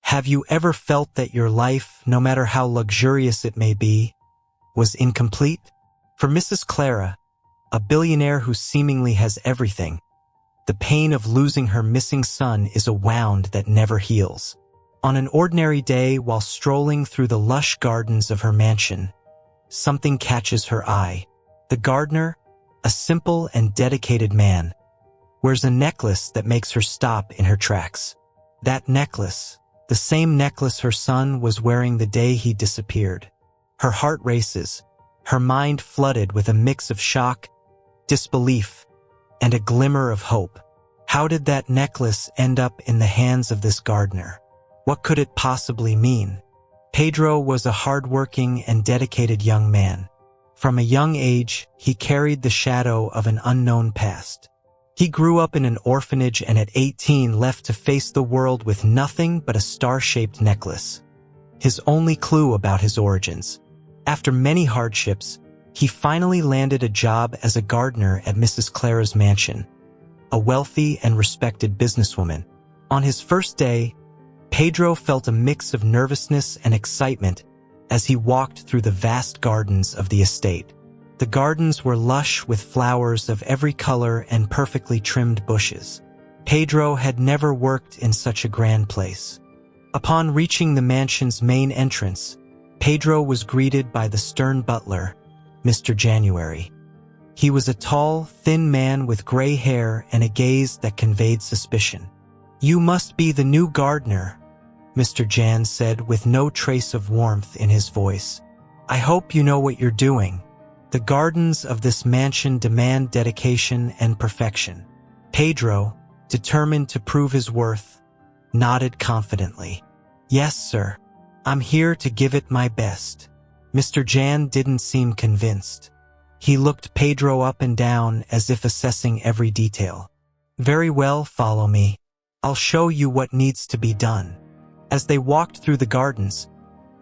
Have you ever felt that your life, no matter how luxurious it may be, was incomplete? For Mrs. Clara, a billionaire who seemingly has everything, the pain of losing her missing son is a wound that never heals. On an ordinary day, while strolling through the lush gardens of her mansion, something catches her eye. The gardener, a simple and dedicated man, wears a necklace that makes her stop in her tracks. That necklace, the same necklace her son was wearing the day he disappeared. Her heart races, her mind flooded with a mix of shock, disbelief, and a glimmer of hope. How did that necklace end up in the hands of this gardener? What could it possibly mean? Pedro was a hardworking and dedicated young man. From a young age, he carried the shadow of an unknown past. He grew up in an orphanage and at 18 left to face the world with nothing but a star-shaped necklace, his only clue about his origins. After many hardships, he finally landed a job as a gardener at Mrs. Clara's mansion, a wealthy and respected businesswoman. On his first day, Pedro felt a mix of nervousness and excitement as he walked through the vast gardens of the estate. The gardens were lush with flowers of every color and perfectly trimmed bushes. Pedro had never worked in such a grand place. Upon reaching the mansion's main entrance, Pedro was greeted by the stern butler, Mr. January. He was a tall, thin man with gray hair and a gaze that conveyed suspicion. "You must be the new gardener," Mr. Jan said with no trace of warmth in his voice. "I hope you know what you're doing. The gardens of this mansion demand dedication and perfection." Pedro, determined to prove his worth, nodded confidently. "Yes, sir. I'm here to give it my best." Mr. Jan didn't seem convinced. He looked Pedro up and down as if assessing every detail. "Very well, follow me. I'll show you what needs to be done." As they walked through the gardens,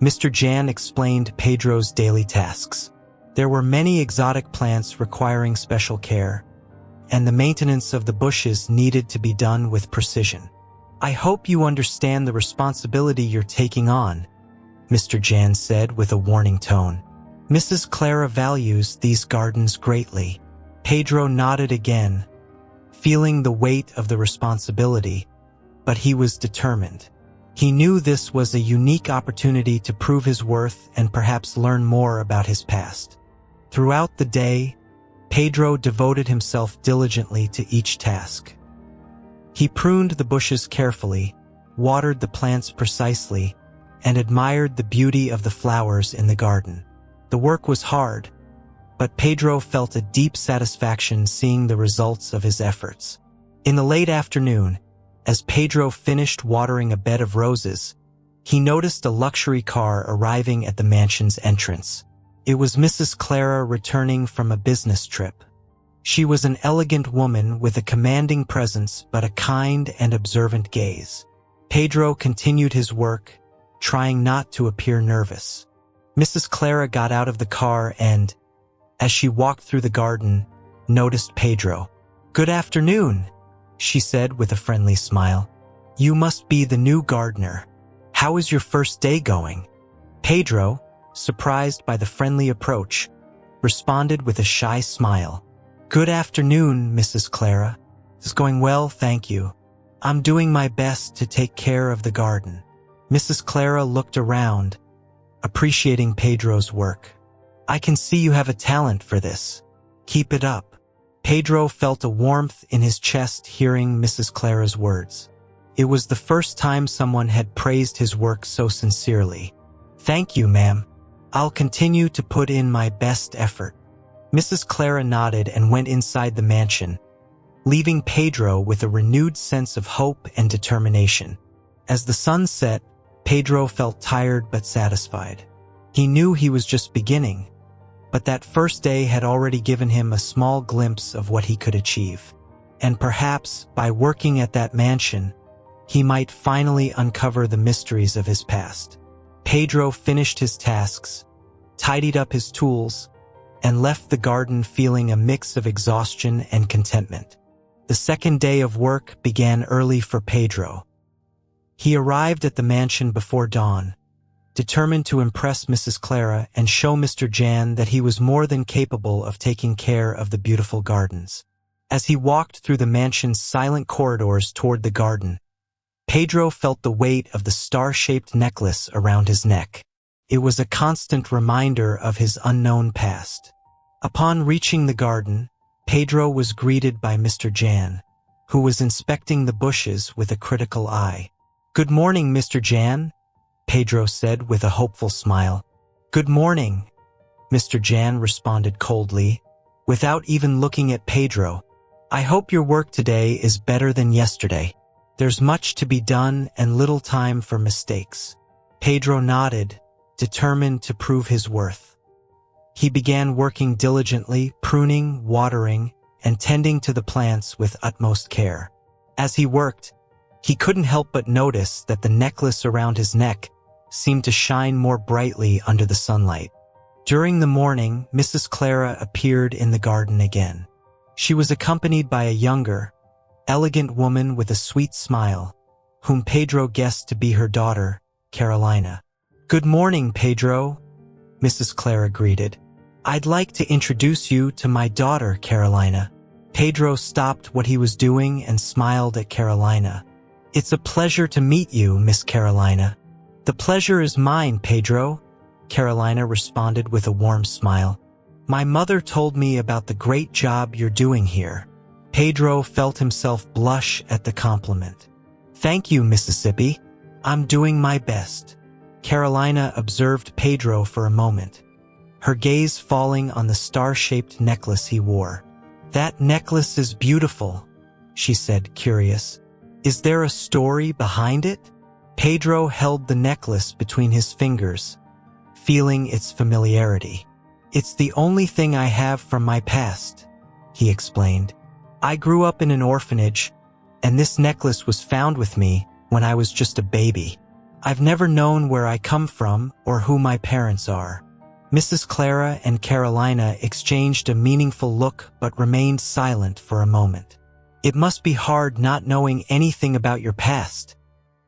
Mr. Jan explained Pedro's daily tasks. There were many exotic plants requiring special care, and the maintenance of the bushes needed to be done with precision. "I hope you understand the responsibility you're taking on," Mr. Jan said with a warning tone. "Mrs. Clara values these gardens greatly." Pedro nodded again, feeling the weight of the responsibility, but he was determined. He knew this was a unique opportunity to prove his worth and perhaps learn more about his past. Throughout the day, Pedro devoted himself diligently to each task. He pruned the bushes carefully, watered the plants precisely, and admired the beauty of the flowers in the garden. The work was hard, but Pedro felt a deep satisfaction seeing the results of his efforts. In the late afternoon, as Pedro finished watering a bed of roses, he noticed a luxury car arriving at the mansion's entrance. It was Mrs. Clara returning from a business trip. She was an elegant woman with a commanding presence but a kind and observant gaze. Pedro continued his work, trying not to appear nervous. Mrs. Clara got out of the car and, as she walked through the garden, noticed Pedro. "Good afternoon," she said with a friendly smile. "You must be the new gardener. How is your first day going?" Pedro, surprised by the friendly approach, responded with a shy smile. "Good afternoon, Mrs. Clara. It's going well, thank you. I'm doing my best to take care of the garden." Mrs. Clara looked around, appreciating Pedro's work. "I can see you have a talent for this. Keep it up." Pedro felt a warmth in his chest hearing Mrs. Clara's words. It was the first time someone had praised his work so sincerely. "Thank you, ma'am. I'll continue to put in my best effort." Mrs. Clara nodded and went inside the mansion, leaving Pedro with a renewed sense of hope and determination. As the sun set, Pedro felt tired but satisfied. He knew he was just beginning, but that first day had already given him a small glimpse of what he could achieve. And perhaps, by working at that mansion, he might finally uncover the mysteries of his past. Pedro finished his tasks, tidied up his tools, and left the garden feeling a mix of exhaustion and contentment. The second day of work began early for Pedro. He arrived at the mansion before dawn, determined to impress Mrs. Clara and show Mr. Jan that he was more than capable of taking care of the beautiful gardens. As he walked through the mansion's silent corridors toward the garden, Pedro felt the weight of the star-shaped necklace around his neck. It was a constant reminder of his unknown past. Upon reaching the garden, Pedro was greeted by Mr. Jan, who was inspecting the bushes with a critical eye. "Good morning, Mr. Jan," Pedro said with a hopeful smile. "Good morning," Mr. Jan responded coldly, without even looking at Pedro. "I hope your work today is better than yesterday. There's much to be done and little time for mistakes." Pedro nodded, determined to prove his worth. He began working diligently, pruning, watering, and tending to the plants with utmost care. As he worked, he couldn't help but notice that the necklace around his neck seemed to shine more brightly under the sunlight. During the morning, Mrs. Clara appeared in the garden again. She was accompanied by a younger, elegant woman with a sweet smile, whom Pedro guessed to be her daughter, Carolina. "Good morning, Pedro," Mrs. Clara greeted. "I'd like to introduce you to my daughter, Carolina." Pedro stopped what he was doing and smiled at Carolina. "It's a pleasure to meet you, Miss Carolina." "The pleasure is mine, Pedro," Carolina responded with a warm smile. "My mother told me about the great job you're doing here." Pedro felt himself blush at the compliment. "Thank you, Mississippi. I'm doing my best." Carolina observed Pedro for a moment, her gaze falling on the star-shaped necklace he wore. "That necklace is beautiful," she said, curious. "Is there a story behind it?" Pedro held the necklace between his fingers, feeling its familiarity. "It's the only thing I have from my past," he explained. "I grew up in an orphanage, and this necklace was found with me when I was just a baby. I've never known where I come from or who my parents are." Mrs. Clara and Carolina exchanged a meaningful look but remained silent for a moment. "It must be hard not knowing anything about your past,"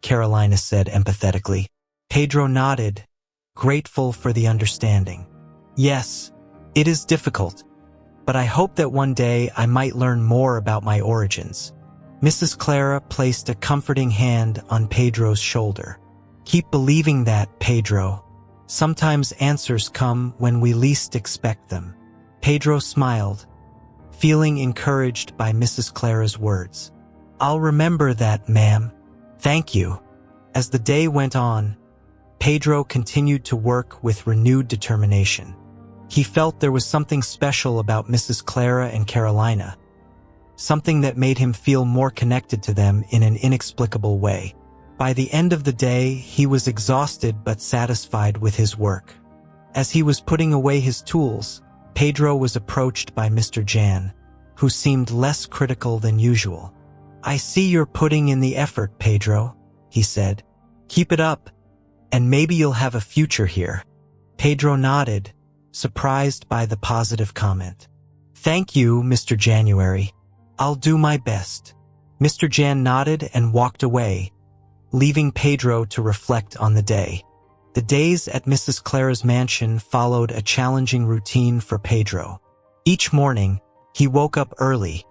Carolina said empathetically. Pedro nodded, grateful for the understanding. "Yes, it is difficult, but I hope that one day I might learn more about my origins." Mrs. Clara placed a comforting hand on Pedro's shoulder. "Keep believing that, Pedro. Sometimes answers come when we least expect them." Pedro smiled, feeling encouraged by Mrs. Clara's words. "I'll remember that, ma'am. Thank you." As the day went on, Pedro continued to work with renewed determination. He felt there was something special about Mrs. Clara and Carolina, something that made him feel more connected to them in an inexplicable way. By the end of the day, he was exhausted but satisfied with his work. As he was putting away his tools, Pedro was approached by Mr. Jan, who seemed less critical than usual. "I see you're putting in the effort, Pedro," he said. "Keep it up, and maybe you'll have a future here." Pedro nodded, surprised by the positive comment. "Thank you, Mr. January. I'll do my best." Mr. Jan nodded and walked away, leaving Pedro to reflect on the day. The days at Mrs. Clara's mansion followed a challenging routine for Pedro. Each morning, he woke up early,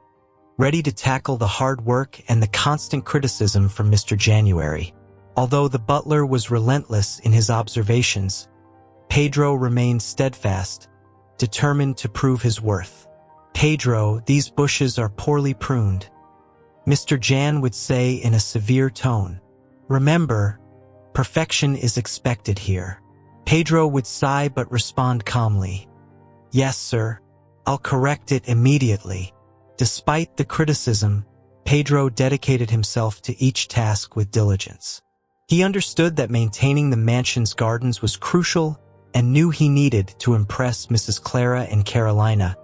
ready to tackle the hard work and the constant criticism from Mr. January. Although the butler was relentless in his observations, Pedro remained steadfast, determined to prove his worth. "Pedro, these bushes are poorly pruned," Mr. Jan would say in a severe tone. "Remember, perfection is expected here." Pedro would sigh but respond calmly. "Yes, sir. I'll correct it immediately." Despite the criticism, Pedro dedicated himself to each task with diligence. He understood that maintaining the mansion's gardens was crucial and knew he needed to impress Mrs. Clara and Carolina,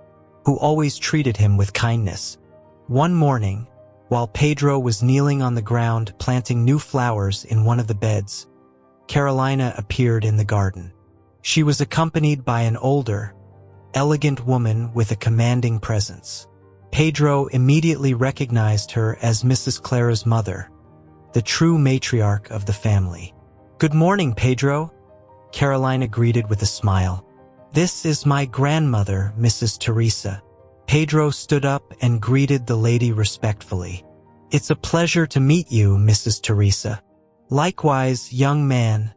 who always treated him with kindness. One morning, while Pedro was kneeling on the ground planting new flowers in one of the beds, Carolina appeared in the garden. She was accompanied by an older, elegant woman with a commanding presence. Pedro immediately recognized her as Mrs. Clara's mother, the true matriarch of the family. "Good morning, Pedro," Carolina greeted with a smile. "This is my grandmother, Mrs. Teresa." Pedro stood up and greeted the lady respectfully. "It's a pleasure to meet you, Mrs. Teresa." "Likewise, young man,"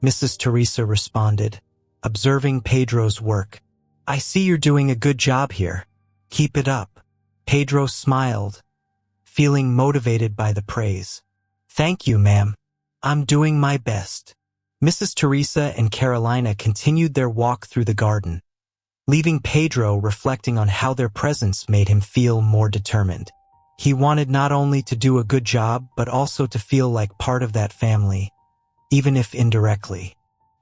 Mrs. Teresa responded, observing Pedro's work. "I see you're doing a good job here. Keep it up." Pedro smiled, feeling motivated by the praise. "Thank you, ma'am. I'm doing my best." Mrs. Teresa and Carolina continued their walk through the garden, leaving Pedro reflecting on how their presence made him feel more determined. He wanted not only to do a good job, but also to feel like part of that family, even if indirectly.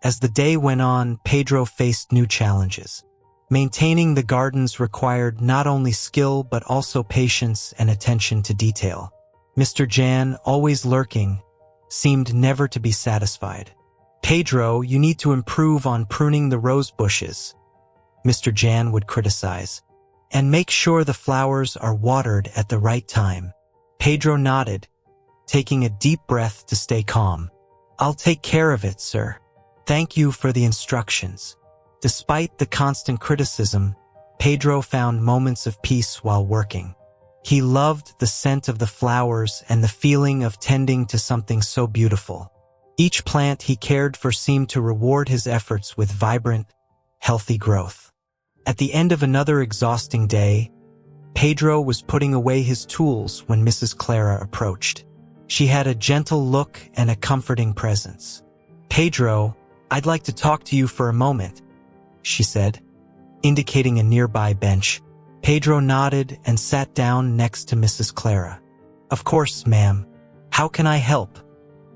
As the day went on, Pedro faced new challenges. Maintaining the gardens required not only skill, but also patience and attention to detail. Mr. Jan, always lurking, seemed never to be satisfied. "Pedro, you need to improve on pruning the rose bushes," Mr. Jan would criticize. "And make sure the flowers are watered at the right time." Pedro nodded, taking a deep breath to stay calm. "I'll take care of it, sir. Thank you for the instructions." Despite the constant criticism, Pedro found moments of peace while working. He loved the scent of the flowers and the feeling of tending to something so beautiful. Each plant he cared for seemed to reward his efforts with vibrant, healthy growth. At the end of another exhausting day, Pedro was putting away his tools when Mrs. Clara approached. She had a gentle look and a comforting presence. "Pedro, I'd like to talk to you for a moment," she said, indicating a nearby bench. Pedro nodded and sat down next to Mrs. Clara. "Of course, ma'am. How can I help?"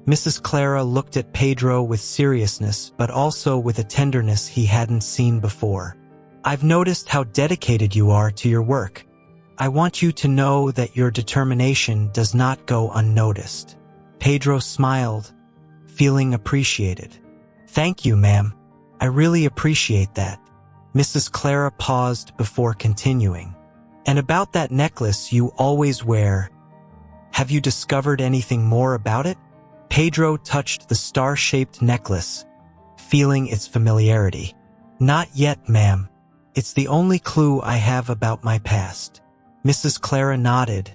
Mrs. Clara looked at Pedro with seriousness, but also with a tenderness he hadn't seen before. "I've noticed how dedicated you are to your work. I want you to know that your determination does not go unnoticed." Pedro smiled, feeling appreciated. "Thank you, ma'am. I really appreciate that." Mrs. Clara paused before continuing. "And about that necklace you always wear, have you discovered anything more about it?" Pedro touched the star-shaped necklace, feeling its familiarity. "Not yet, ma'am. It's the only clue I have about my past." Mrs. Clara nodded,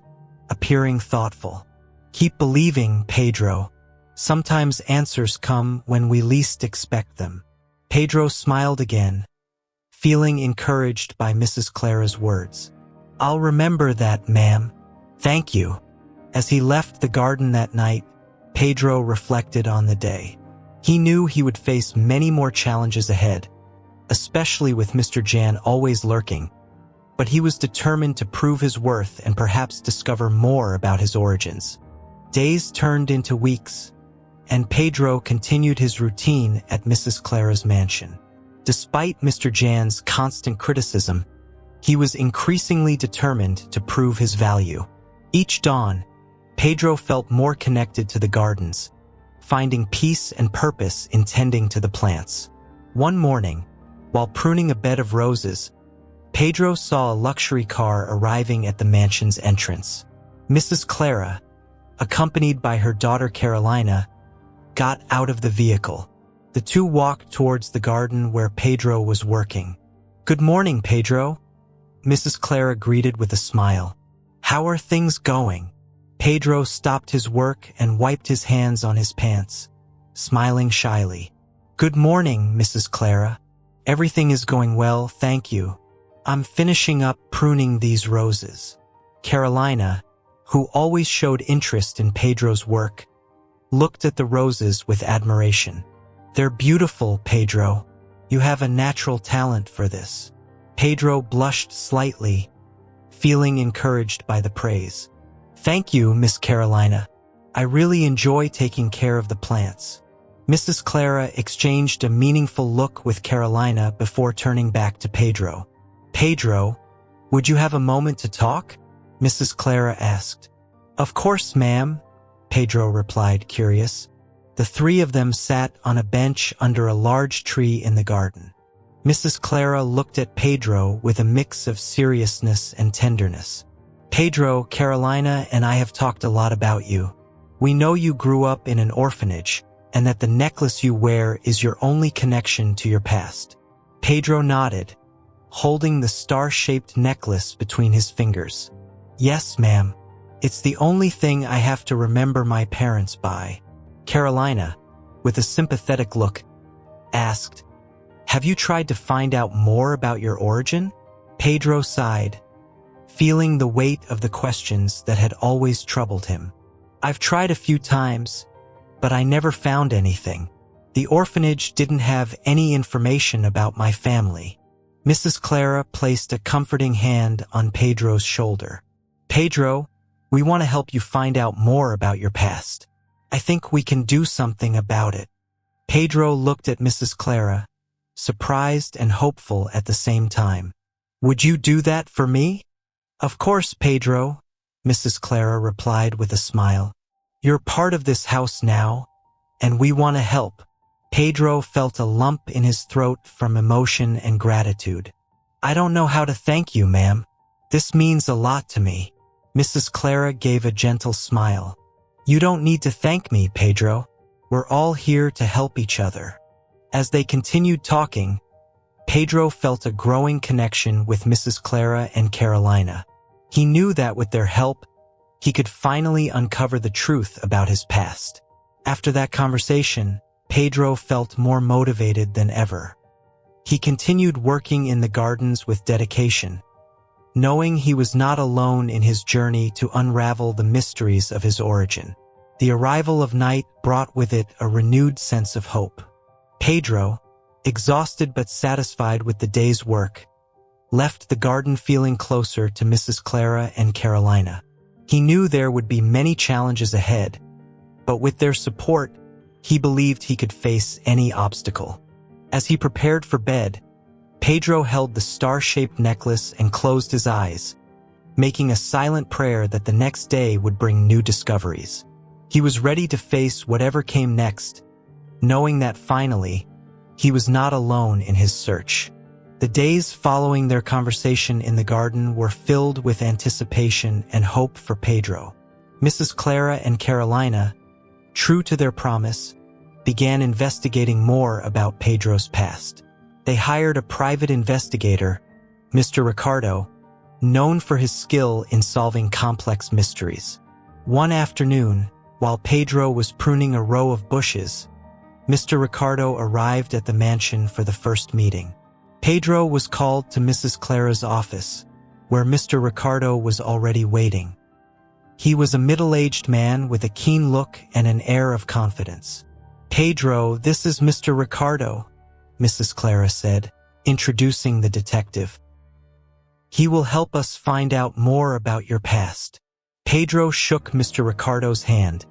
appearing thoughtful. "Keep believing, Pedro. Sometimes answers come when we least expect them." Pedro smiled again, feeling encouraged by Mrs. Clara's words. "I'll remember that, ma'am. Thank you." As he left the garden that night, Pedro reflected on the day. He knew he would face many more challenges ahead, especially with Mr. Jan always lurking, but he was determined to prove his worth and perhaps discover more about his origins. Days turned into weeks, and Pedro continued his routine at Mrs. Clara's mansion. Despite Mr. Jan's constant criticism, he was increasingly determined to prove his value. Each dawn, Pedro felt more connected to the gardens, finding peace and purpose in tending to the plants. One morning, while pruning a bed of roses, Pedro saw a luxury car arriving at the mansion's entrance. Mrs. Clara, accompanied by her daughter Carolina, got out of the vehicle. The two walked towards the garden where Pedro was working. "Good morning, Pedro," Mrs. Clara greeted with a smile. "How are things going?" Pedro stopped his work and wiped his hands on his pants, smiling shyly. "Good morning, Mrs. Clara. Everything is going well, thank you. I'm finishing up pruning these roses." Carolina, who always showed interest in Pedro's work, looked at the roses with admiration. "They're beautiful, Pedro. You have a natural talent for this." Pedro blushed slightly, feeling encouraged by the praise. "Thank you, Miss Carolina. I really enjoy taking care of the plants." Mrs. Clara exchanged a meaningful look with Carolina before turning back to Pedro. "Pedro, would you have a moment to talk?" Mrs. Clara asked. "Of course, ma'am," Pedro replied, curious. The three of them sat on a bench under a large tree in the garden. Mrs. Clara looked at Pedro with a mix of seriousness and tenderness. "Pedro, Carolina and I have talked a lot about you. We know you grew up in an orphanage and that the necklace you wear is your only connection to your past. Pedro nodded, holding the star-shaped necklace between his fingers. Yes, ma'am. It's the only thing I have to remember my parents by. Carolina, with a sympathetic look, asked, Have you tried to find out more about your origin? Pedro sighed, feeling the weight of the questions that had always troubled him. I've tried a few times, but I never found anything. The orphanage didn't have any information about my family. Mrs. Clara placed a comforting hand on Pedro's shoulder. Pedro, we want to help you find out more about your past. I think we can do something about it. Pedro looked at Mrs. Clara, surprised and hopeful at the same time. Would you do that for me? Of course, Pedro, Mrs. Clara replied with a smile. You're part of this house now, and we want to help. Pedro felt a lump in his throat from emotion and gratitude. I don't know how to thank you, ma'am. This means a lot to me. Mrs. Clara gave a gentle smile. You don't need to thank me, Pedro. We're all here to help each other. As they continued talking, Pedro felt a growing connection with Mrs. Clara and Carolina. He knew that with their help, he could finally uncover the truth about his past. After that conversation, Pedro felt more motivated than ever. He continued working in the gardens with dedication, knowing he was not alone in his journey to unravel the mysteries of his origin. The arrival of night brought with it a renewed sense of hope. Pedro, exhausted but satisfied with the day's work, left the garden feeling closer to Mrs. Clara and Carolina. He knew there would be many challenges ahead, but with their support, he believed he could face any obstacle. As he prepared for bed, Pedro held the star-shaped necklace and closed his eyes, making a silent prayer that the next day would bring new discoveries. He was ready to face whatever came next, knowing that finally, he was not alone in his search. The days following their conversation in the garden were filled with anticipation and hope for Pedro. Mrs. Clara and Carolina, true to their promise, began investigating more about Pedro's past. They hired a private investigator, Mr. Ricardo, known for his skill in solving complex mysteries. One afternoon, while Pedro was pruning a row of bushes, Mr. Ricardo arrived at the mansion for the first meeting. Pedro was called to Mrs. Clara's office, where Mr. Ricardo was already waiting. He was a middle-aged man with a keen look and an air of confidence. Pedro, this is Mr. Ricardo, Mrs. Clara said, introducing the detective. He will help us find out more about your past. Pedro shook Mr. Ricardo's hand,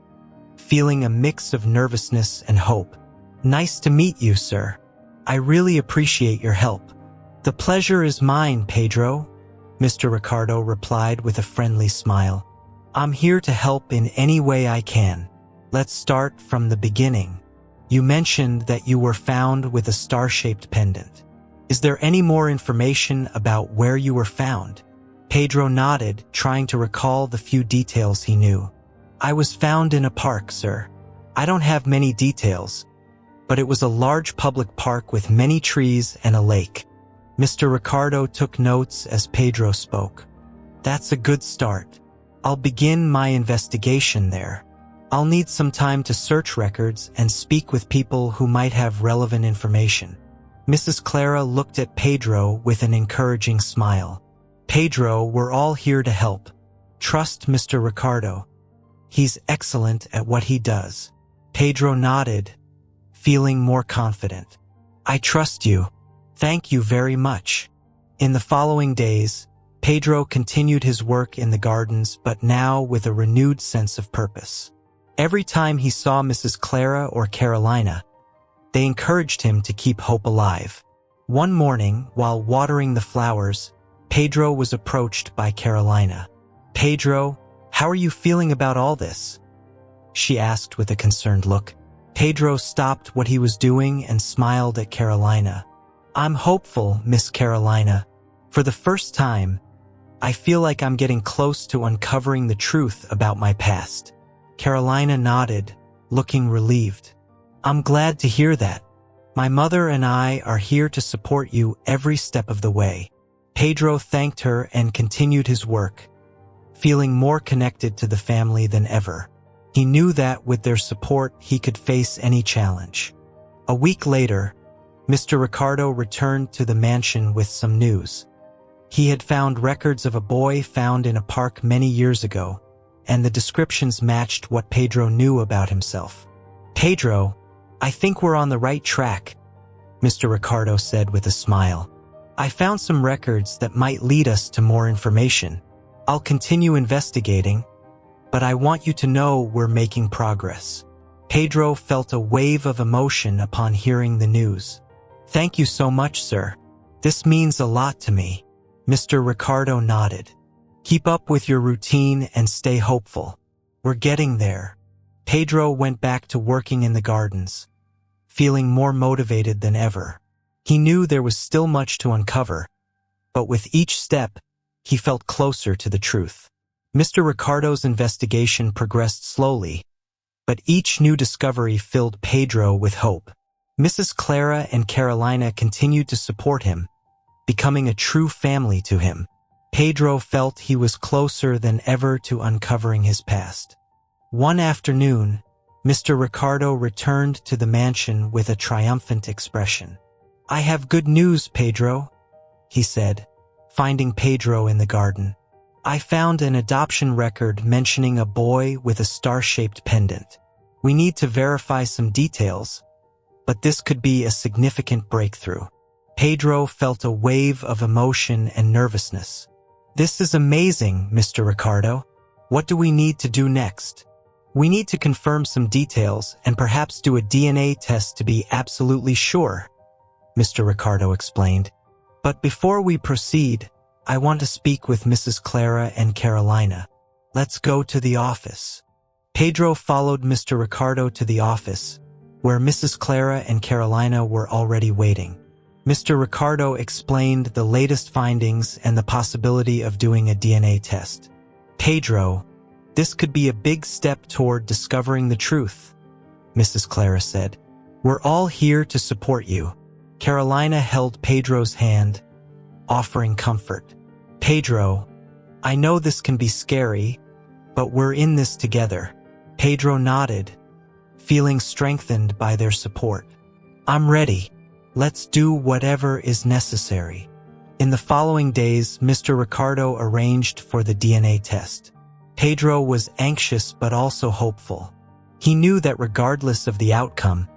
feeling a mix of nervousness and hope. Nice to meet you, sir. I really appreciate your help. The pleasure is mine, Pedro, Mr. Ricardo replied with a friendly smile. I'm here to help in any way I can. Let's start from the beginning. You mentioned that you were found with a star-shaped pendant. Is there any more information about where you were found? Pedro nodded, trying to recall the few details he knew. I was found in a park, sir. I don't have many details, but it was a large public park with many trees and a lake. Mr. Ricardo took notes as Pedro spoke. That's a good start. I'll begin my investigation there. I'll need some time to search records and speak with people who might have relevant information. Mrs. Clara looked at Pedro with an encouraging smile. Pedro, we're all here to help. Trust Mr. Ricardo. He's excellent at what he does. Pedro nodded, feeling more confident. I trust you. Thank you very much. In the following days, Pedro continued his work in the gardens, but now with a renewed sense of purpose. Every time he saw Mrs. Clara or Carolina, they encouraged him to keep hope alive. One morning, while watering the flowers, Pedro was approached by Carolina. Pedro, how are you feeling about all this? She asked with a concerned look. Pedro stopped what he was doing and smiled at Carolina. I'm hopeful, Miss Carolina. For the first time, I feel like I'm getting close to uncovering the truth about my past. Carolina nodded, looking relieved. I'm glad to hear that. My mother and I are here to support you every step of the way. Pedro thanked her and continued his work, feeling more connected to the family than ever. He knew that with their support, he could face any challenge. A week later, Mr. Ricardo returned to the mansion with some news. He had found records of a boy found in a park many years ago, and the descriptions matched what Pedro knew about himself. Pedro, I think we're on the right track, Mr. Ricardo said with a smile. I found some records that might lead us to more information. I'll continue investigating, but I want you to know we're making progress. Pedro felt a wave of emotion upon hearing the news. Thank you so much, sir. This means a lot to me. Mr. Ricardo nodded. Keep up with your routine and stay hopeful. We're getting there. Pedro went back to working in the gardens, feeling more motivated than ever. He knew there was still much to uncover, but with each step, he felt closer to the truth. Mr. Ricardo's investigation progressed slowly, but each new discovery filled Pedro with hope. Mrs. Clara and Carolina continued to support him, becoming a true family to him. Pedro felt he was closer than ever to uncovering his past. One afternoon, Mr. Ricardo returned to the mansion with a triumphant expression. I have good news, Pedro, he said, finding Pedro in the garden. I found an adoption record mentioning a boy with a star-shaped pendant. We need to verify some details, but this could be a significant breakthrough. Pedro felt a wave of emotion and nervousness. This is amazing, Mr. Ricardo. What do we need to do next? We need to confirm some details and perhaps do a DNA test to be absolutely sure, Mr. Ricardo explained. But before we proceed, I want to speak with Mrs. Clara and Carolina. Let's go to the office. Pedro followed Mr. Ricardo to the office, where Mrs. Clara and Carolina were already waiting. Mr. Ricardo explained the latest findings and the possibility of doing a DNA test. Pedro, this could be a big step toward discovering the truth, Mrs. Clara said. We're all here to support you. Carolina held Pedro's hand, offering comfort. Pedro, I know this can be scary, but we're in this together. Pedro nodded, feeling strengthened by their support. I'm ready. Let's do whatever is necessary. In the following days, Mr. Ricardo arranged for the DNA test. Pedro was anxious but also hopeful. He knew that regardless of the outcome,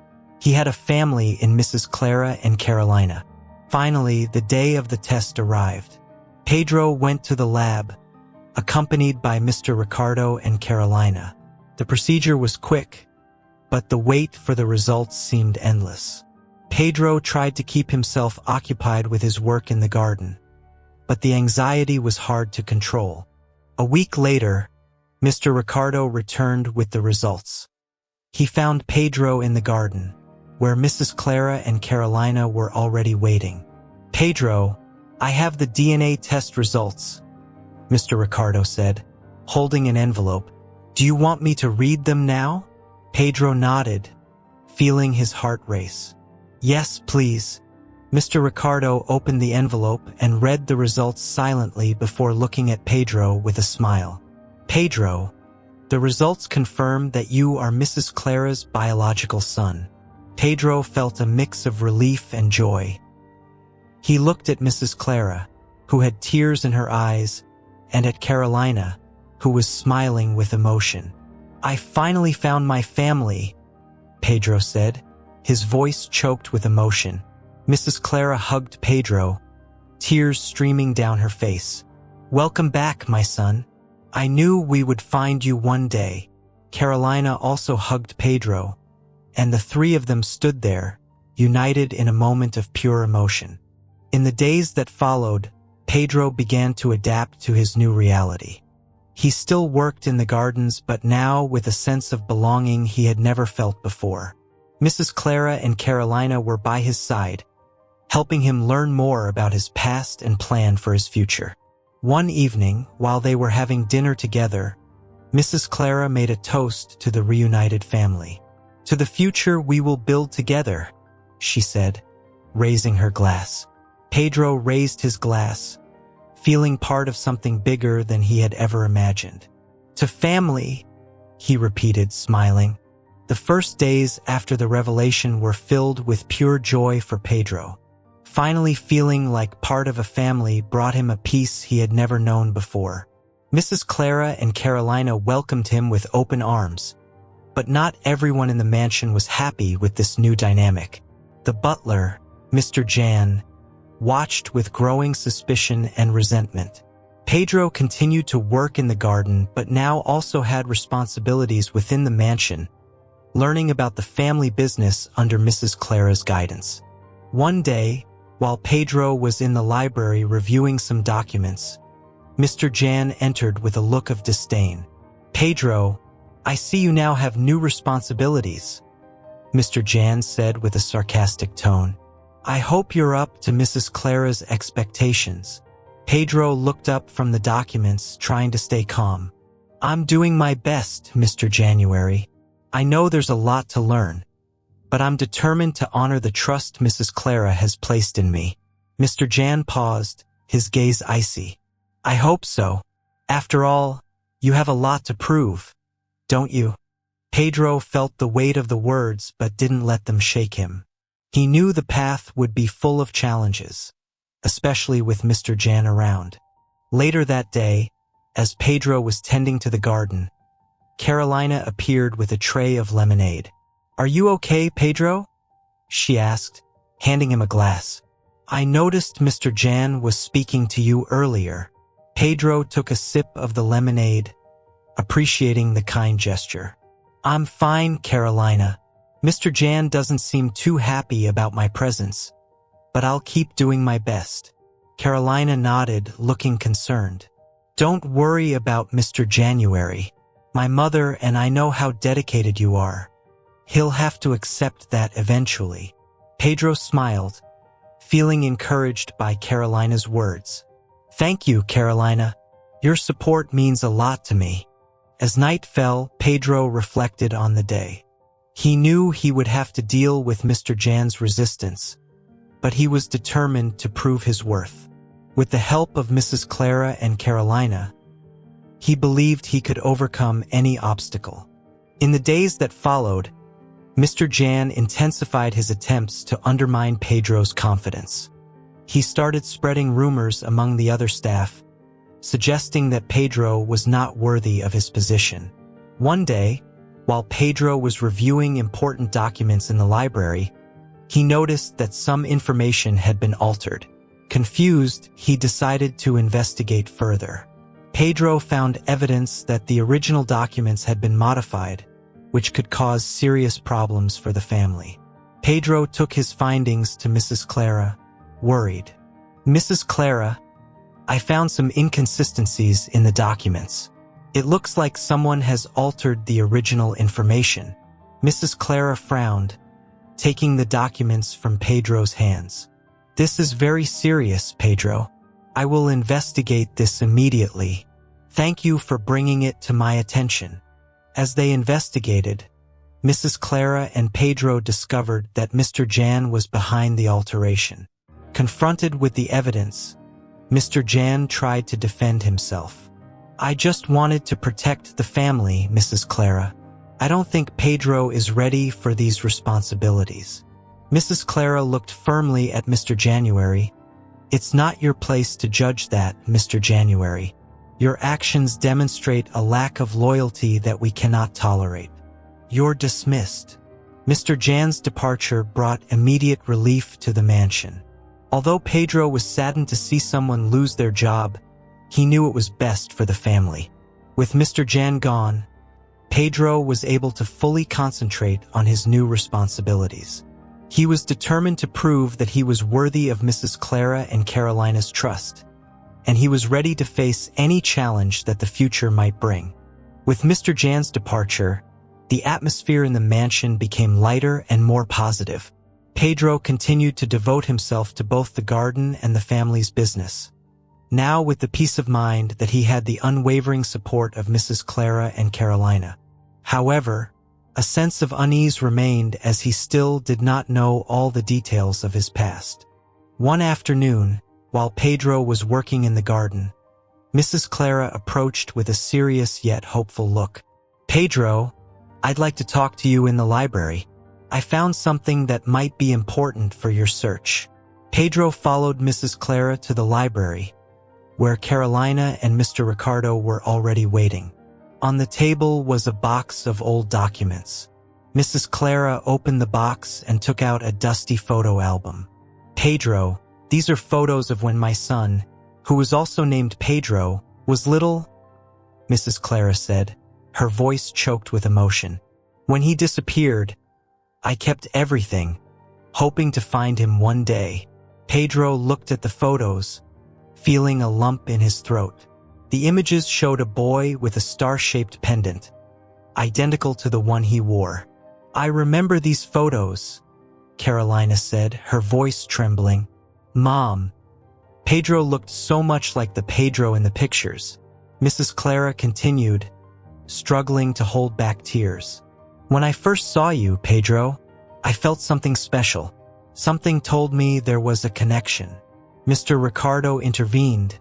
he had a family in Mrs. Clara and Carolina. Finally, the day of the test arrived. Pedro went to the lab, accompanied by Mr. Ricardo and Carolina. The procedure was quick, but the wait for the results seemed endless. Pedro tried to keep himself occupied with his work in the garden, but the anxiety was hard to control. A week later, Mr. Ricardo returned with the results. He found Pedro in the garden, where Mrs. Clara and Carolina were already waiting. Pedro, I have the DNA test results, Mr. Ricardo said, holding an envelope. Do you want me to read them now? Pedro nodded, feeling his heart race. Yes, please. Mr. Ricardo opened the envelope and read the results silently before looking at Pedro with a smile. Pedro, the results confirm that you are Mrs. Clara's biological son. Pedro felt a mix of relief and joy. He looked at Mrs. Clara, who had tears in her eyes, and at Carolina, who was smiling with emotion. I finally found my family, Pedro said, his voice choked with emotion. Mrs. Clara hugged Pedro, tears streaming down her face. Welcome back, my son. I knew we would find you one day. Carolina also hugged Pedro, and the three of them stood there, united in a moment of pure emotion. In the days that followed, Pedro began to adapt to his new reality. He still worked in the gardens, but now with a sense of belonging he had never felt before. Mrs. Clara and Carolina were by his side, helping him learn more about his past and plan for his future. One evening, while they were having dinner together, Mrs. Clara made a toast to the reunited family. "To the future we will build together," she said, raising her glass. Pedro raised his glass, feeling part of something bigger than he had ever imagined. "To family," he repeated, smiling. The first days after the revelation were filled with pure joy for Pedro. Finally feeling like part of a family brought him a peace he had never known before. Mrs. Clara and Carolina welcomed him with open arms, but not everyone in the mansion was happy with this new dynamic. The butler, Mr. Jan, watched with growing suspicion and resentment. Pedro continued to work in the garden but now also had responsibilities within the mansion, learning about the family business under Mrs. Clara's guidance. One day, while Pedro was in the library reviewing some documents, Mr. Jan entered with a look of disdain. "Pedro, I see you now have new responsibilities," Mr. Jan said with a sarcastic tone. "I hope you're up to Mrs. Clara's expectations." Pedro looked up from the documents, trying to stay calm. "I'm doing my best, Mr. January. I know there's a lot to learn, but I'm determined to honor the trust Mrs. Clara has placed in me." Mr. Jan paused, his gaze icy. "I hope so. After all, you have a lot to prove, don't you?" Pedro felt the weight of the words but didn't let them shake him. He knew the path would be full of challenges, especially with Mr. Jan around. Later that day, as Pedro was tending to the garden, Carolina appeared with a tray of lemonade. "Are you okay, Pedro?" she asked, handing him a glass. "I noticed Mr. Jan was speaking to you earlier." Pedro took a sip of the lemonade, appreciating the kind gesture. "I'm fine, Carolina. Mr. Jan doesn't seem too happy about my presence, but I'll keep doing my best." Carolina nodded, looking concerned. "Don't worry about Mr. January. My mother and I know how dedicated you are. He'll have to accept that eventually." Pedro smiled, feeling encouraged by Carolina's words. "Thank you, Carolina. Your support means a lot to me." As night fell, Pedro reflected on the day. He knew he would have to deal with Mr. Jan's resistance, but he was determined to prove his worth. With the help of Mrs. Clara and Carolina, he believed he could overcome any obstacle. In the days that followed, Mr. Jan intensified his attempts to undermine Pedro's confidence. He started spreading rumors among the other staff, suggesting that Pedro was not worthy of his position. One day, while Pedro was reviewing important documents in the library, he noticed that some information had been altered. Confused, he decided to investigate further. Pedro found evidence that the original documents had been modified, which could cause serious problems for the family. Pedro took his findings to Mrs. Clara, worried. "Mrs. Clara, I found some inconsistencies in the documents. It looks like someone has altered the original information." Mrs. Clara frowned, taking the documents from Pedro's hands. "This is very serious, Pedro. I will investigate this immediately. Thank you for bringing it to my attention." As they investigated, Mrs. Clara and Pedro discovered that Mr. Jan was behind the alteration. Confronted with the evidence, Mr. Jan tried to defend himself. "I just wanted to protect the family, Mrs. Clara. I don't think Pedro is ready for these responsibilities." Mrs. Clara looked firmly at Mr. January. "It's not your place to judge that, Mr. January. Your actions demonstrate a lack of loyalty that we cannot tolerate. You're dismissed." Mr. Jan's departure brought immediate relief to the mansion. Although Pedro was saddened to see someone lose their job, he knew it was best for the family. With Mr. Jan gone, Pedro was able to fully concentrate on his new responsibilities. He was determined to prove that he was worthy of Mrs. Clara and Carolina's trust, and he was ready to face any challenge that the future might bring. With Mr. Jan's departure, the atmosphere in the mansion became lighter and more positive. Pedro continued to devote himself to both the garden and the family's business. now with the peace of mind that he had the unwavering support of Mrs. Clara and Carolina. However, a sense of unease remained as he still did not know all the details of his past. One afternoon, while Pedro was working in the garden, Mrs. Clara approached with a serious yet hopeful look. "Pedro, I'd like to talk to you in the library. I found something that might be important for your search." Pedro followed Mrs. Clara to the library, where Carolina and Mr. Ricardo were already waiting. On the table was a box of old documents. Mrs. Clara opened the box and took out a dusty photo album. "Pedro, these are photos of when my son, who was also named Pedro, was little," Mrs. Clara said, her voice choked with emotion. "When he disappeared, I kept everything, hoping to find him one day." Pedro looked at the photos, feeling a lump in his throat. The images showed a boy with a star-shaped pendant, identical to the one he wore. "I remember these photos," Carolina said, her voice trembling. "Mom, Pedro looked so much like the Pedro in the pictures." Mrs. Clara continued, struggling to hold back tears. "When I first saw you, Pedro, I felt something special. Something told me there was a connection." Mr. Ricardo intervened,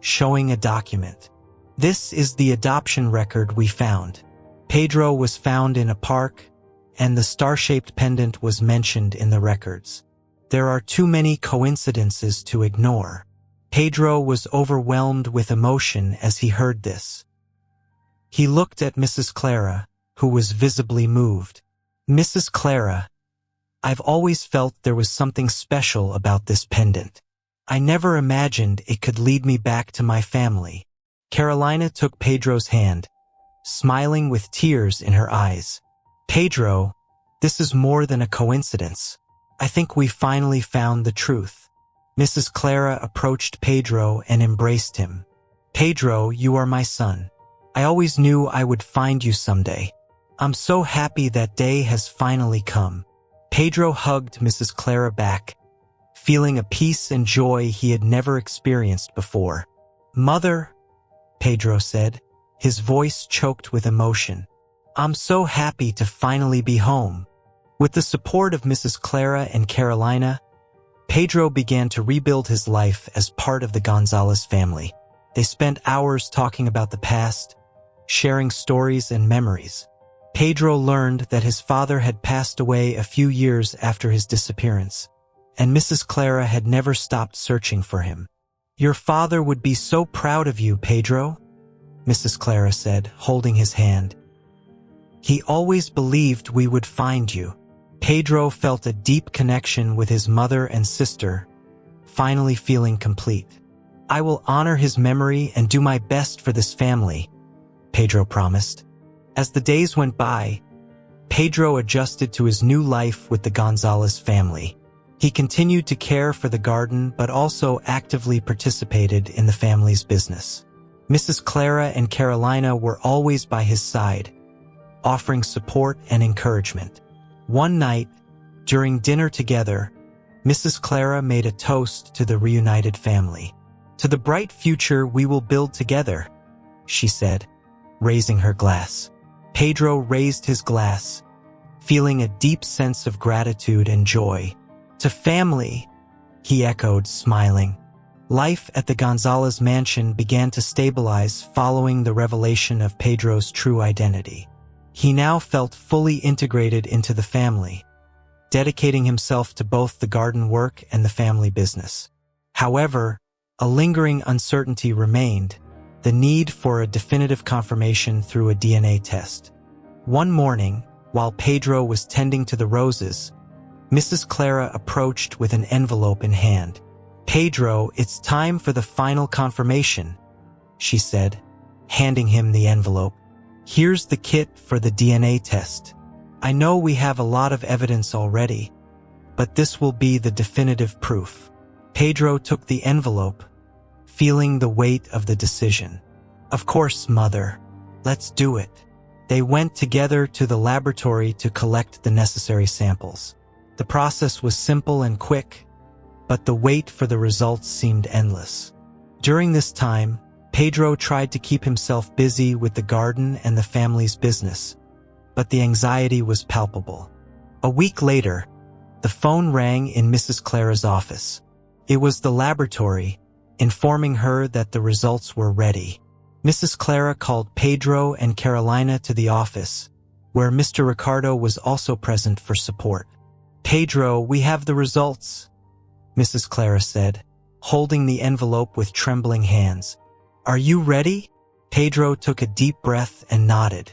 showing a document. "This is the adoption record we found. Pedro was found in a park, and the star-shaped pendant was mentioned in the records. There are too many coincidences to ignore." Pedro was overwhelmed with emotion as he heard this. He looked at Mrs. Clara, who was visibly moved. "Mrs. Clara, I've always felt there was something special about this pendant. I never imagined it could lead me back to my family." Carolina took Pedro's hand, smiling with tears in her eyes. "Pedro, this is more than a coincidence. I think we finally found the truth." Mrs. Clara approached Pedro and embraced him. "Pedro, you are my son. I always knew I would find you someday. I'm so happy that day has finally come." Pedro hugged Mrs. Clara back, feeling a peace and joy he had never experienced before. "Mother," Pedro said, his voice choked with emotion, "I'm so happy to finally be home." With the support of Mrs. Clara and Carolina, Pedro began to rebuild his life as part of the Gonzalez family. They spent hours talking about the past, sharing stories and memories. Pedro learned that his father had passed away a few years after his disappearance, and Mrs. Clara had never stopped searching for him. "Your father would be so proud of you, Pedro," Mrs. Clara said, holding his hand. "He always believed we would find you." Pedro felt a deep connection with his mother and sister, finally feeling complete. "I will honor his memory and do my best for this family," Pedro promised. As the days went by, Pedro adjusted to his new life with the Gonzalez family. He continued to care for the garden but also actively participated in the family's business. Mrs. Clara and Carolina were always by his side, offering support and encouragement. One night, during dinner together, Mrs. Clara made a toast to the reunited family. "To the bright future we will build together," she said, raising her glass. Pedro raised his glass, feeling a deep sense of gratitude and joy. "To family," he echoed, smiling. Life at the Gonzalez mansion began to stabilize following the revelation of Pedro's true identity. He now felt fully integrated into the family, dedicating himself to both the garden work and the family business. However, a lingering uncertainty remained, the need for a definitive confirmation through a DNA test. One morning, while Pedro was tending to the roses, Mrs. Clara approached with an envelope in hand. "Pedro, it's time for the final confirmation," she said, handing him the envelope. "Here's the kit for the DNA test. I know we have a lot of evidence already, but this will be the definitive proof." Pedro took the envelope, feeling the weight of the decision. "Of course, Mother. Let's do it." They went together to the laboratory to collect the necessary samples. The process was simple and quick, but the wait for the results seemed endless. During this time, Pedro tried to keep himself busy with the garden and the family's business, but the anxiety was palpable. A week later, the phone rang in Mrs. Clara's office. It was the laboratory, informing her that the results were ready. Mrs. Clara called Pedro and Carolina to the office, where Mr. Ricardo was also present for support. "Pedro, we have the results," Mrs. Clara said, holding the envelope with trembling hands. "Are you ready?" Pedro took a deep breath and nodded.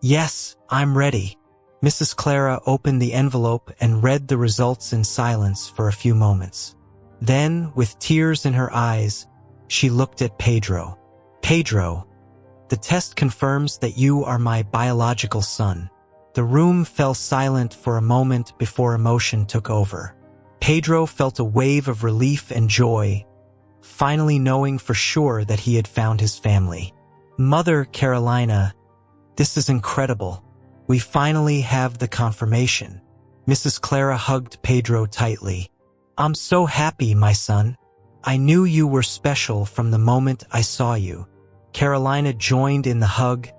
"Yes, I'm ready." Mrs. Clara opened the envelope and read the results in silence for a few moments. Then, with tears in her eyes, she looked at Pedro. "Pedro, the test confirms that you are my biological son." The room fell silent for a moment before emotion took over. Pedro felt a wave of relief and joy, finally knowing for sure that he had found his family. "Mother Carolina, this is incredible. We finally have the confirmation." Mrs. Clara hugged Pedro tightly. "I'm so happy, my son. I knew you were special from the moment I saw you." Carolina joined in the hug,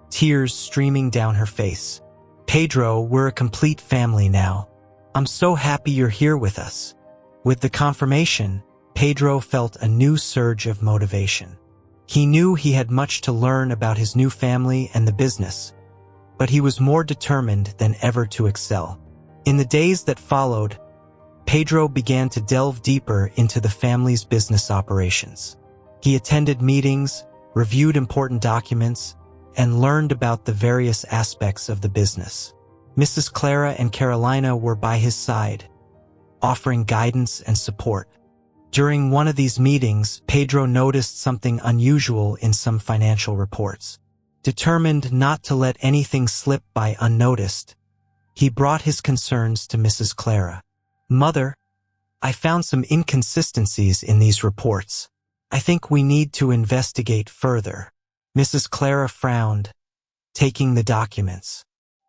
tears streaming down her face. "Pedro, we're a complete family now. I'm so happy you're here with us." With the confirmation, Pedro felt a new surge of motivation. He knew he had much to learn about his new family and the business, but he was more determined than ever to excel. In the days that followed, Pedro began to delve deeper into the family's business operations. He attended meetings, reviewed important documents, and learned about the various aspects of the business. Mrs. Clara and Carolina were by his side, offering guidance and support. During one of these meetings, Pedro noticed something unusual in some financial reports. Determined not to let anything slip by unnoticed, he brought his concerns to Mrs. Clara. "Mother, I found some inconsistencies in these reports. I think we need to investigate further." Mrs. Clara frowned, taking the documents.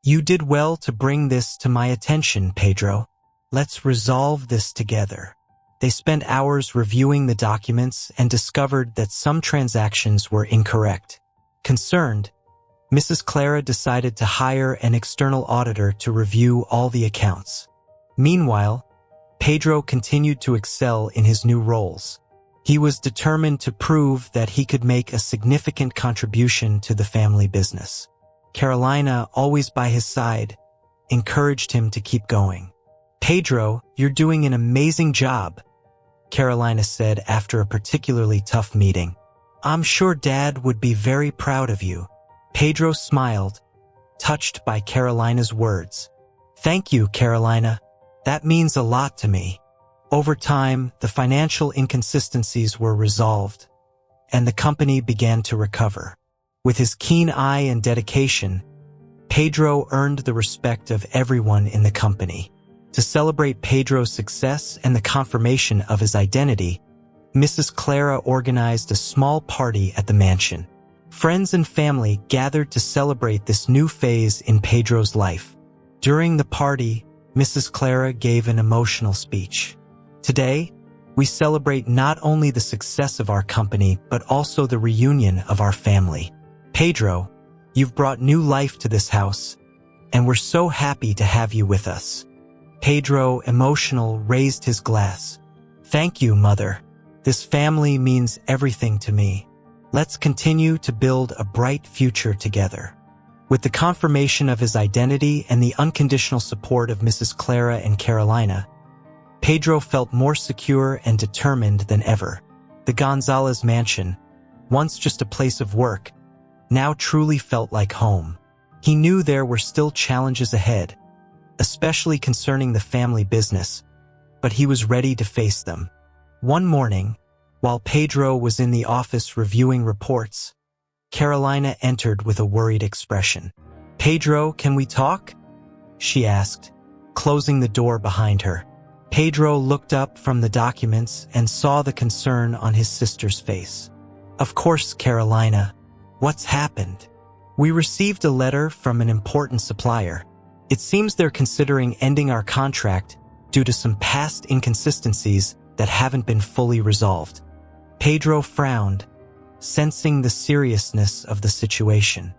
"You did well to bring this to my attention, Pedro. Let's resolve this together." They spent hours reviewing the documents and discovered that some transactions were incorrect. Concerned, Mrs. Clara decided to hire an external auditor to review all the accounts. Meanwhile, Pedro continued to excel in his new roles. He was determined to prove that he could make a significant contribution to the family business. Carolina, always by his side, encouraged him to keep going. "Pedro, you're doing an amazing job," Carolina said after a particularly tough meeting. "I'm sure Dad would be very proud of you." Pedro smiled, touched by Carolina's words. "Thank you, Carolina. That means a lot to me." Over time, the financial inconsistencies were resolved, and the company began to recover. With his keen eye and dedication, Pedro earned the respect of everyone in the company. To celebrate Pedro's success and the confirmation of his identity, Mrs. Clara organized a small party at the mansion. Friends and family gathered to celebrate this new phase in Pedro's life. During the party, Mrs. Clara gave an emotional speech. "Today, we celebrate not only the success of our company, but also the reunion of our family. Pedro, you've brought new life to this house, and we're so happy to have you with us." Pedro, emotional, raised his glass. "Thank you, Mother. This family means everything to me. Let's continue to build a bright future together." With the confirmation of his identity and the unconditional support of Mrs. Clara and Carolina, Pedro felt more secure and determined than ever. The Gonzalez mansion, once just a place of work, now truly felt like home. He knew there were still challenges ahead, especially concerning the family business, but he was ready to face them. One morning, while Pedro was in the office reviewing reports, Carolina entered with a worried expression. "Pedro, can we talk?" she asked, closing the door behind her. Pedro looked up from the documents and saw the concern on his sister's face. "Of course, Carolina. What's happened?" "We received a letter from an important supplier. It seems they're considering ending our contract due to some past inconsistencies that haven't been fully resolved." Pedro frowned, sensing the seriousness of the situation.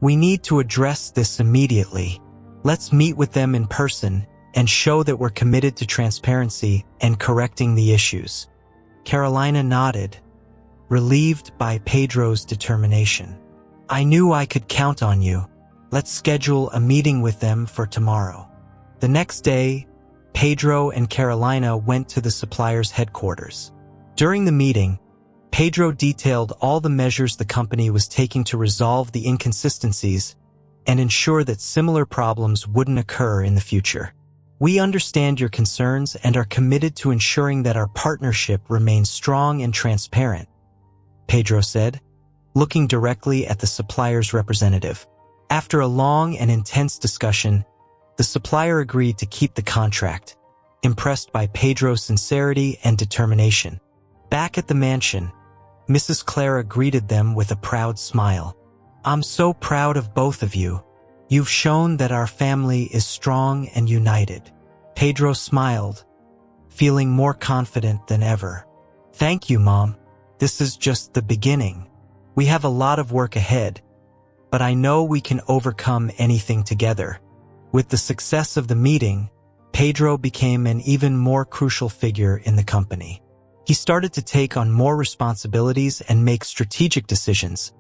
We need to address this immediately. Let's meet with them in person and show that we're committed to transparency and correcting the issues. Carolina nodded, relieved by Pedro's determination. I knew I could count on you. Let's schedule a meeting with them for tomorrow. The next day, Pedro and Carolina went to the supplier's headquarters. During the meeting, Pedro detailed all the measures the company was taking to resolve the inconsistencies and ensure that similar problems wouldn't occur in the future. We understand your concerns and are committed to ensuring that our partnership remains strong and transparent, Pedro said, looking directly at the supplier's representative. After a long and intense discussion, the supplier agreed to keep the contract, impressed by Pedro's sincerity and determination. Back at the mansion, Mrs. Clara greeted them with a proud smile. I'm so proud of both of you. You've shown that our family is strong and united. Pedro smiled, feeling more confident than ever. Thank you, Mom. This is just the beginning. We have a lot of work ahead, but I know we can overcome anything together. With the success of the meeting, Pedro became an even more crucial figure in the company. He started to take on more responsibilities and make strategic decisions,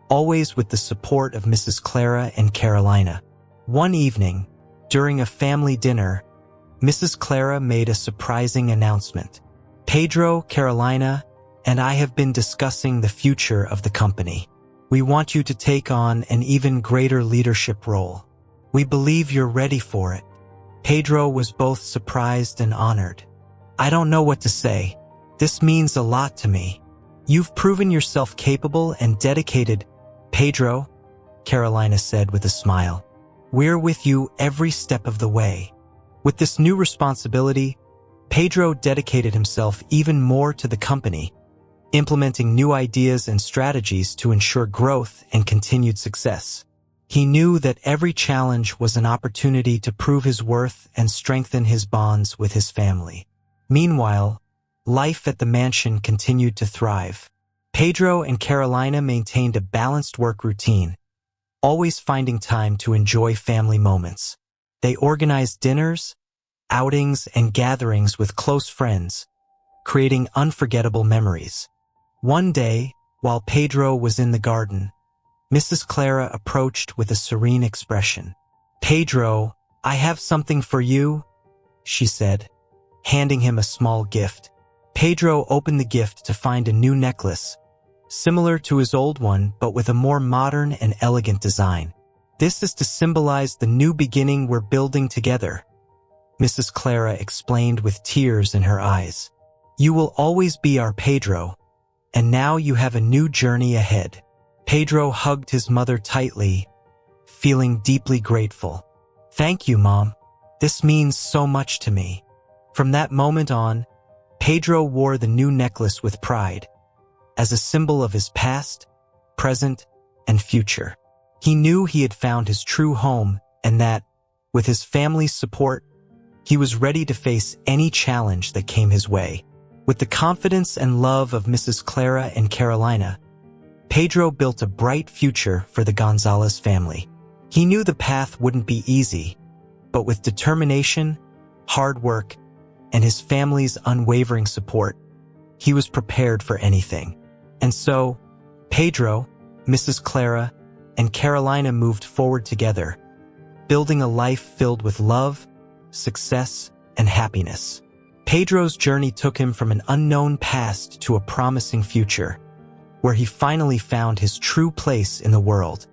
always with the support of Mrs. Clara and Carolina. One evening, during a family dinner, Mrs. Clara made a surprising announcement. Pedro, Carolina, and I have been discussing the future of the company. We want you to take on an even greater leadership role. We believe you're ready for it. Pedro was both surprised and honored. I don't know what to say. This means a lot to me. You've proven yourself capable and dedicated, Pedro, Carolina said with a smile. We're with you every step of the way. With this new responsibility, Pedro dedicated himself even more to the company, implementing new ideas and strategies to ensure growth and continued success. He knew that every challenge was an opportunity to prove his worth and strengthen his bonds with his family. Meanwhile, life at the mansion continued to thrive. Pedro and Carolina maintained a balanced work routine, always finding time to enjoy family moments. They organized dinners, outings, and gatherings with close friends, creating unforgettable memories. One day, while Pedro was in the garden, Mrs. Clara approached with a serene expression. Pedro, I have something for you, she said, handing him a small gift. Pedro opened the gift to find a new necklace, similar to his old one but with a more modern and elegant design. This is to symbolize the new beginning we're building together, Mrs. Clara explained with tears in her eyes. You will always be our Pedro, and now you have a new journey ahead. Pedro hugged his mother tightly, feeling deeply grateful. Thank you, Mom. This means so much to me. From that moment on, Pedro wore the new necklace with pride, as a symbol of his past, present, and future. He knew he had found his true home and that, with his family's support, he was ready to face any challenge that came his way. With the confidence and love of Mrs. Clara and Carolina, Pedro built a bright future for the Gonzalez family. He knew the path wouldn't be easy, but with determination, hard work, and his family's unwavering support, he was prepared for anything. And so, Pedro, Mrs. Clara, and Carolina moved forward together, building a life filled with love, success, and happiness. Pedro's journey took him from an unknown past to a promising future, where he finally found his true place in the world.